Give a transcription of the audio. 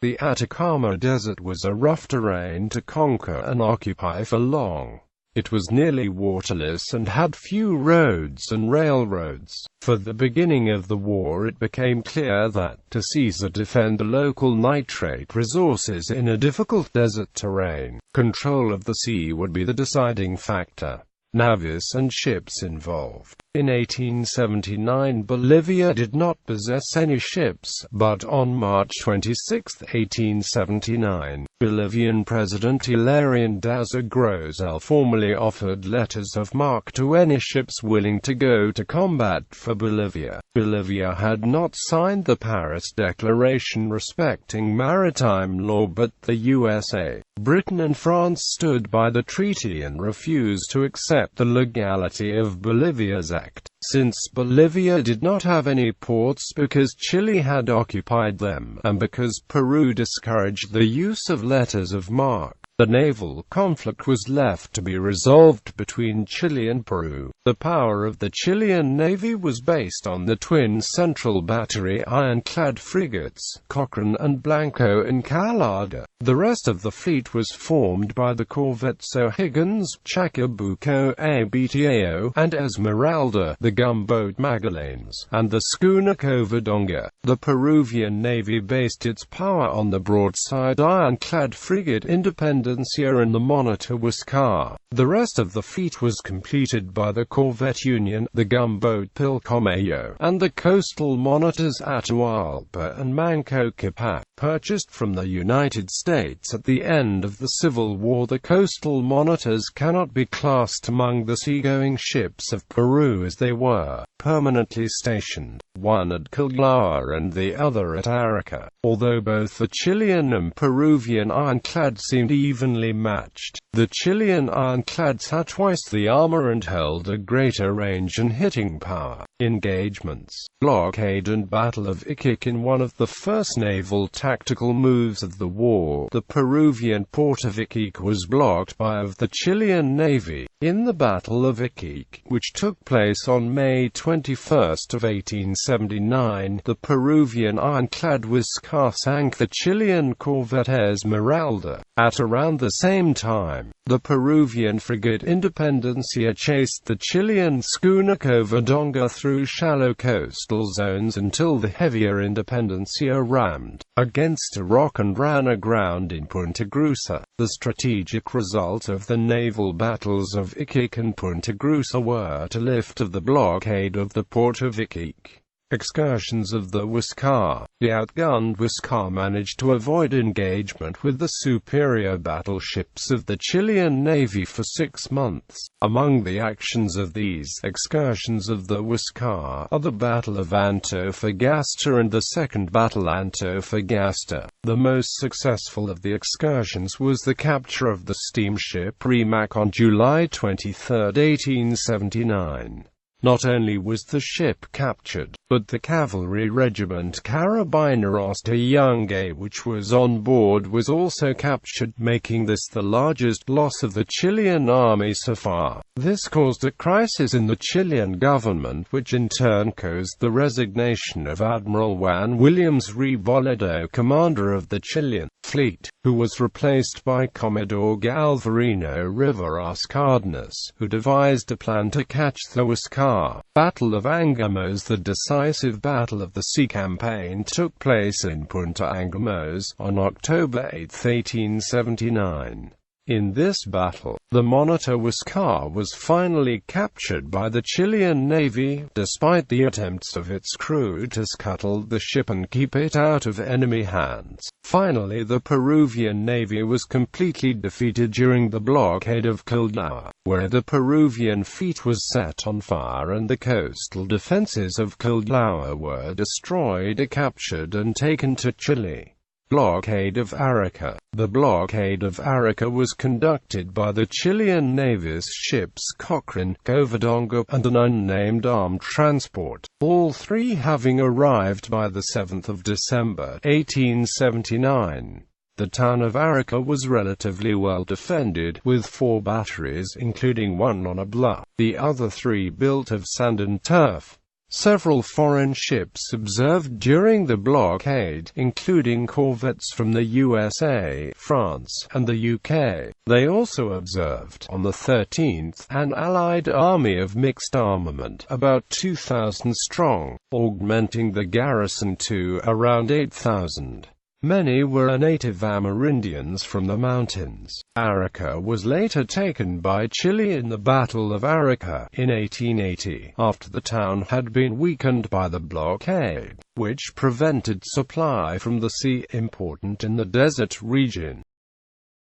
The Atacama Desert was a rough terrain to conquer and occupy for long. It was nearly waterless and had few roads and railroads. For the beginning of the war it became clear that, to seize or defend the local nitrate resources in a difficult desert terrain, control of the sea would be the deciding factor. Navies and ships involved. In 1879 Bolivia did not possess any ships, but on March 26, 1879, Bolivian President Hilarion Daza Grosel formally offered letters of marque to any ships willing to go to combat for Bolivia. Bolivia had not signed the Paris Declaration respecting maritime law, but the USA, Britain and France stood by the treaty and refused to accept the legality of Bolivia's act. Since Bolivia did not have any ports because Chile had occupied them, and because Peru discouraged the use of letters of marque, the naval conflict was left to be resolved between Chile and Peru. The power of the Chilean Navy was based on the twin Central Battery ironclad frigates, Cochrane and Blanco Encalada. The rest of the fleet was formed by the corvettes O'Higgins, Chacabuco, Abitao, and Esmeralda, the gunboat Magallanes, and the schooner Covadonga. The Peruvian Navy based its power on the broadside ironclad frigate Independencia and the monitor Huáscar. The rest of the fleet was completed by the corvette Union, the gunboat Pilcomayo, and the coastal monitors Atahualpa and Manco Capac. Purchased from the United States at the end of the Civil War, the coastal monitors cannot be classed among the seagoing ships of Peru as they were permanently stationed, one at Quilagua and the other at Arica. Although both the Chilean and Peruvian ironclads seemed evenly matched, the Chilean ironclads had twice the armor and held a greater range and hitting power. Engagements. Blockade and Battle of Iquique. In one of the first naval tactical moves of the war, the Peruvian port of Iquique was blocked by the Chilean Navy. In the Battle of Iquique, which took place on May 21, 1879, the Peruvian ironclad Huáscar sank the Chilean corvette Esmeralda. At around the same time, the Peruvian frigate Independencia chased the Chilean schooner Covadonga through shallow coastal zones until the heavier Independencia rammed against a rock and ran aground in Punta Gruesa. The strategic result of the naval battles of Iquique and Punta Gruesa were to lift of the blockade of the port of Iquique. Excursions of the Huáscar. The outgunned Huáscar managed to avoid engagement with the superior battleships of the Chilean Navy for 6 months. Among the actions of these excursions of the Huáscar are the Battle of Antofagasta and the Second Battle Antofagasta. The most successful of the excursions was the capture of the steamship Rimac on July 23, 1879. Not only was the ship captured, but the cavalry regiment Carabineros de Yungay, which was on board, was also captured, making this the largest loss of the Chilean army so far. This caused a crisis in the Chilean government, which in turn caused the resignation of Admiral Juan Williams Rebolledo, commander of the Chilean fleet, who was replaced by Commodore Galvarino Riveras Cardenas, who devised a plan to catch the Huáscar. Battle of Angamos. The decisive Battle of the Sea campaign took place in Punta Angamos on October 8, 1879. In this battle, the monitor Huáscar was finally captured by the Chilean Navy, despite the attempts of its crew to scuttle the ship and keep it out of enemy hands. Finally, the Peruvian Navy was completely defeated during the blockade of Quilagua, where the Peruvian fleet was set on fire and the coastal defenses of Quilagua were destroyed or captured and taken to Chile. Blockade of Arica. The blockade of Arica was conducted by the Chilean Navy's ships Cochrane, Covadonga, and an unnamed armed transport, all three having arrived by the 7th of December, 1879. The town of Arica was relatively well defended, with 4 batteries including one on a bluff, the other 3 built of sand and turf. Several foreign ships observed during the blockade, including corvettes from the USA, France, and the UK. They also observed, on the 13th, an Allied army of mixed armament, about 2,000 strong, augmenting the garrison to around 8,000. Many were native Amerindians from the mountains. Arica was later taken by Chile in the Battle of Arica, in 1880, after the town had been weakened by the blockade, which prevented supply from the sea, important in the desert region.